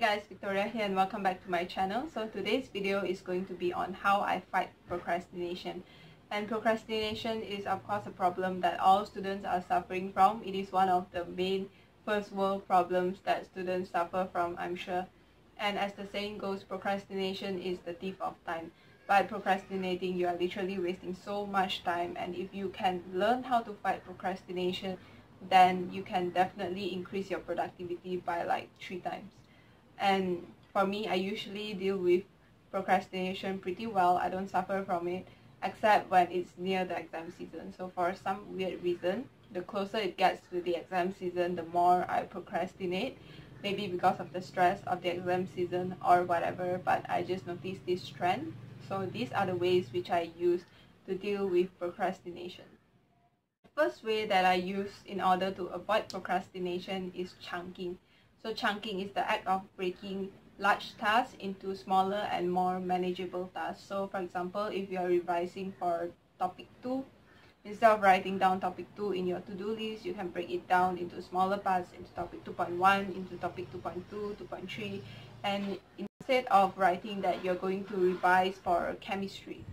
guys, Victoria here and welcome back to my channel. So today's video is going to be on how I fight procrastination. And procrastination is of course a problem that all students are suffering from. It is one of the main first world problems that students suffer from, I'm sure. And as the saying goes, procrastination is the thief of time. By procrastinating, you are literally wasting so much time, and if you can learn how to fight procrastination, then you can definitely increase your productivity by like 3 times. And for me, I usually deal with procrastination pretty well. I don't suffer from it, except when it's near the exam season. So for some weird reason, the closer it gets to the exam season, the more I procrastinate. Maybe because of the stress of the exam season or whatever, but I just noticed this trend. So these are the ways which I use to deal with procrastination. The first way that I use in order to avoid procrastination is chunking. So chunking is the act of breaking large tasks into smaller and more manageable tasks. So for example, if you are revising for topic 2, instead of writing down topic 2 in your to-do list, you can break it down into smaller parts, into topic 2.1, into topic 2.2, 2.3, and instead of writing that you're going to revise for chemistry,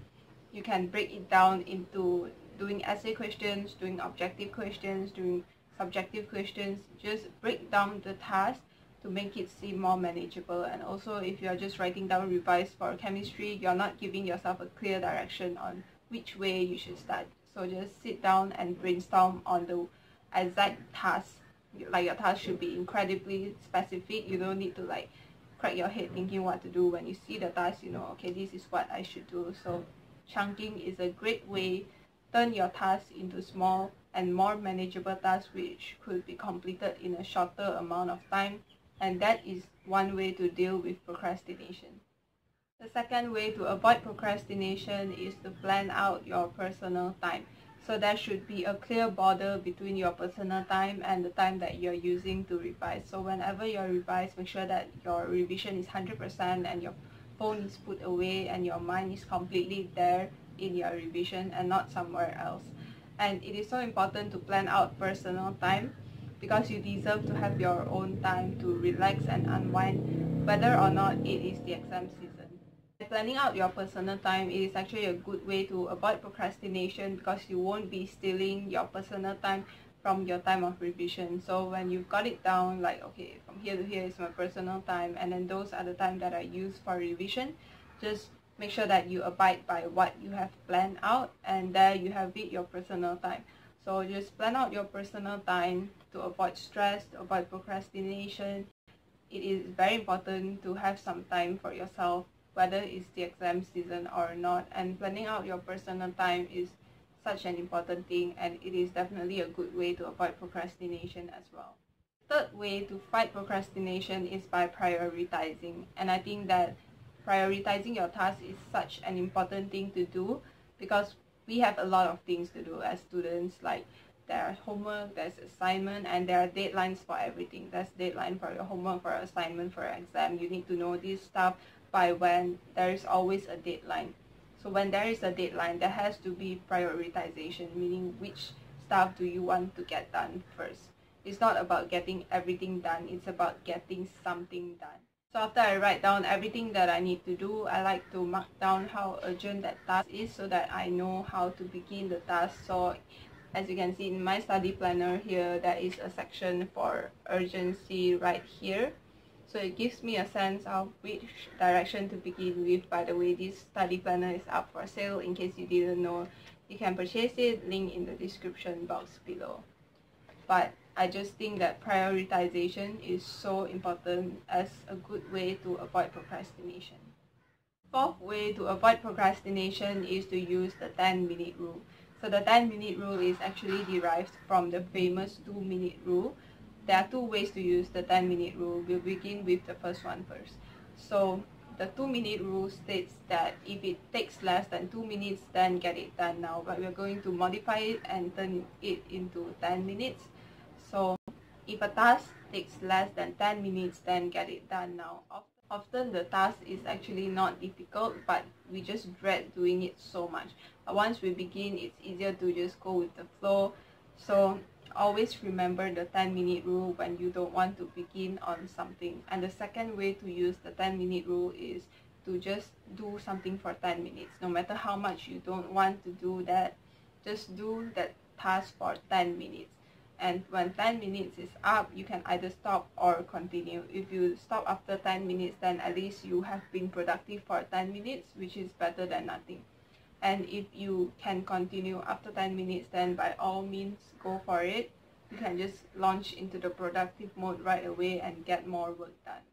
you can break it down into doing essay questions, doing objective questions, doing subjective questions. Just break down the task to make it seem more manageable. And also, if you're just writing down revise for chemistry, you're not giving yourself a clear direction on which way you should start. So just sit down and brainstorm on the exact task. Like your task should be incredibly specific. You don't need to like crack your head thinking what to do. When you see the task, you know, okay, this is what I should do. So chunking is a great way. Turn your tasks into small and more manageable tasks which could be completed in a shorter amount of time, and that is one way to deal with procrastination. The second way to avoid procrastination is to plan out your personal time. So there should be a clear border between your personal time and the time that you're using to revise. So whenever you revise, make sure that your revision is 100% and your phone is put away and your mind is completely there in your revision and not somewhere else. And it is so important to plan out personal time because you deserve to have your own time to relax and unwind, whether or not it is the exam season. By planning out your personal time, it is actually a good way to avoid procrastination because you won't be stealing your personal time from your time of revision. So when you've got it down, like, okay, from here to here is my personal time, and then those are the time that I use for revision, just make sure that you abide by what you have planned out, and there you have it, your personal time. So just plan out your personal time to avoid stress, to avoid procrastination. It is very important to have some time for yourself, whether it's the exam season or not. And planning out your personal time is such an important thing, and it is definitely a good way to avoid procrastination as well. Third way to fight procrastination is by prioritizing. And I think that prioritizing your tasks is such an important thing to do because we have a lot of things to do as students. Like there are homework, there's assignment, and there are deadlines for everything. There's deadline for your homework, for your assignment, for your exam. You need to know this stuff by when. There is always a deadline. So when there is a deadline, there has to be prioritization, meaning which stuff do you want to get done first. It's not about getting everything done, it's about getting something done. So after I write down everything that I need to do, I like to mark down how urgent that task is so that I know how to begin the task. So as you can see in my study planner here, there is a section for urgency right here. So it gives me a sense of which direction to begin with. By the way, this study planner is up for sale. In case you didn't know, you can purchase it, link in the description box below. But I just think that prioritization is so important as a good way to avoid procrastination. Fourth way to avoid procrastination is to use the 10-minute rule. So the 10-minute rule is actually derived from the famous 2-minute rule. There are 2 ways to use the 10-minute rule. We'll begin with the first one first. So the 2-minute rule states that if it takes less than 2 minutes, then get it done now. But we're going to modify it and turn it into 10 minutes. So if a task takes less than 10 minutes, then get it done now. Often the task is actually not difficult, but we just dread doing it so much. But once we begin, it's easier to just go with the flow. So always remember the 10-minute rule when you don't want to begin on something. And the second way to use the 10-minute rule is to just do something for 10 minutes. No matter how much you don't want to do that, just do that task for 10 minutes. And when 10 minutes is up, you can either stop or continue. If you stop after 10 minutes, then at least you have been productive for 10 minutes, which is better than nothing. And if you can continue after 10 minutes, then by all means go for it. You can just launch into the productive mode right away and get more work done.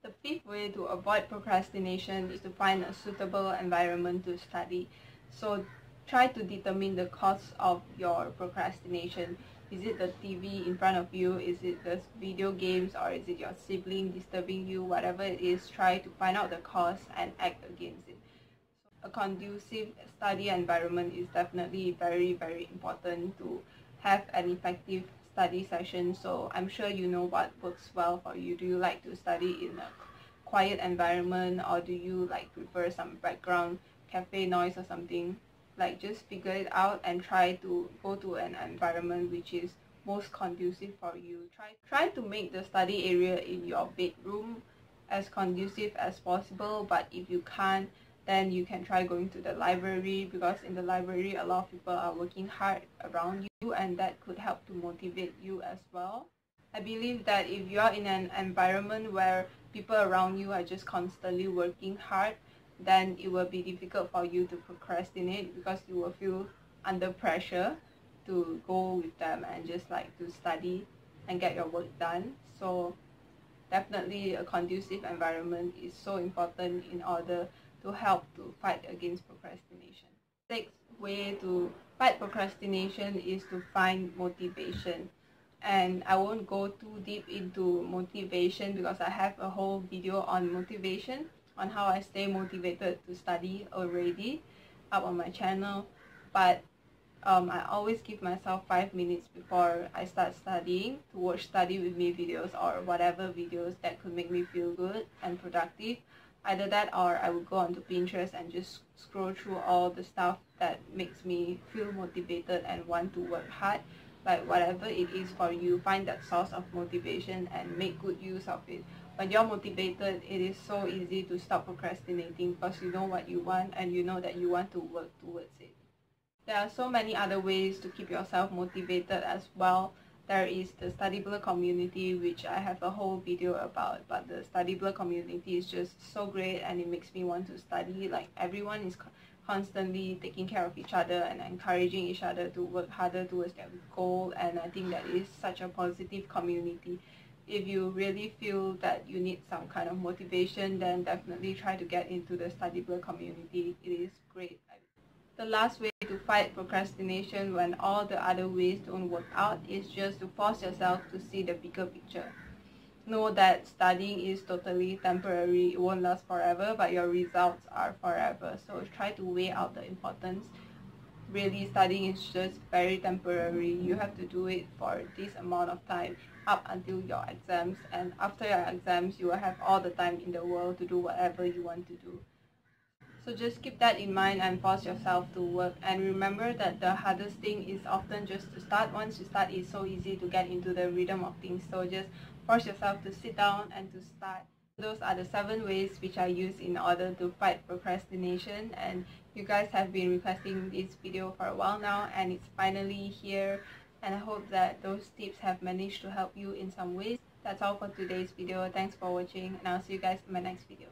The fifth way to avoid procrastination is to find a suitable environment to study. So try to determine the cause of your procrastination. Is it the TV in front of you? Is it the video games? Or is it your sibling disturbing you? Whatever it is, try to find out the cause and act against it. A conducive study environment is definitely very, very important to have an effective study session. So I'm sure you know what works well for you. Do you like to study in a quiet environment, or do you like prefer some background cafe noise or something? Like, just figure it out and try to go to an environment which is most conducive for you. Try to make the study area in your bedroom as conducive as possible, but if you can't, then you can try going to the library, because in the library a lot of people are working hard around you, and that could help to motivate you as well. I believe that if you are in an environment where people around you are just constantly working hard, then it will be difficult for you to procrastinate, because you will feel under pressure to go with them and just like to study and get your work done. So definitely a conducive environment is so important in order to help to fight against procrastination. Sixth way to fight procrastination is to find motivation. And I won't go too deep into motivation because I have a whole video on motivation, on how I stay motivated to study already up on my channel. But I always give myself 5 minutes before I start studying to watch study with me videos or whatever videos that could make me feel good and productive. Either that, or I would go onto Pinterest and just scroll through all the stuff that makes me feel motivated and want to work hard. Like, whatever it is for you, find that source of motivation and make good use of it. When you're motivated, it is so easy to stop procrastinating, because you know what you want and you know that you want to work towards it. There are so many other ways to keep yourself motivated as well. There is the Study Blur community, which I have a whole video about, but the Study Blur community is just so great and it makes me want to study. Like, everyone is constantly taking care of each other and encouraging each other to work harder towards their goal, and I think that is such a positive community. If you really feel that you need some kind of motivation, then definitely try to get into the Study Blur community. It is great. The last way to fight procrastination when all the other ways don't work out is just to force yourself to see the bigger picture. Know that studying is totally temporary, it won't last forever, but your results are forever. So try to weigh out the importance. Really, studying is just very temporary. You have to do it for this amount of time up until your exams, and after your exams you will have all the time in the world to do whatever you want to do. So just keep that in mind and force yourself to work, and remember that the hardest thing is often just to start. Once you start, it's so easy to get into the rhythm of things, so just force yourself to sit down and to start. Those are the 7 ways which I use in order to fight procrastination, and you guys have been requesting this video for a while now, and it's finally here, and I hope that those tips have managed to help you in some ways. That's all for today's video. Thanks for watching, and I'll see you guys in my next video.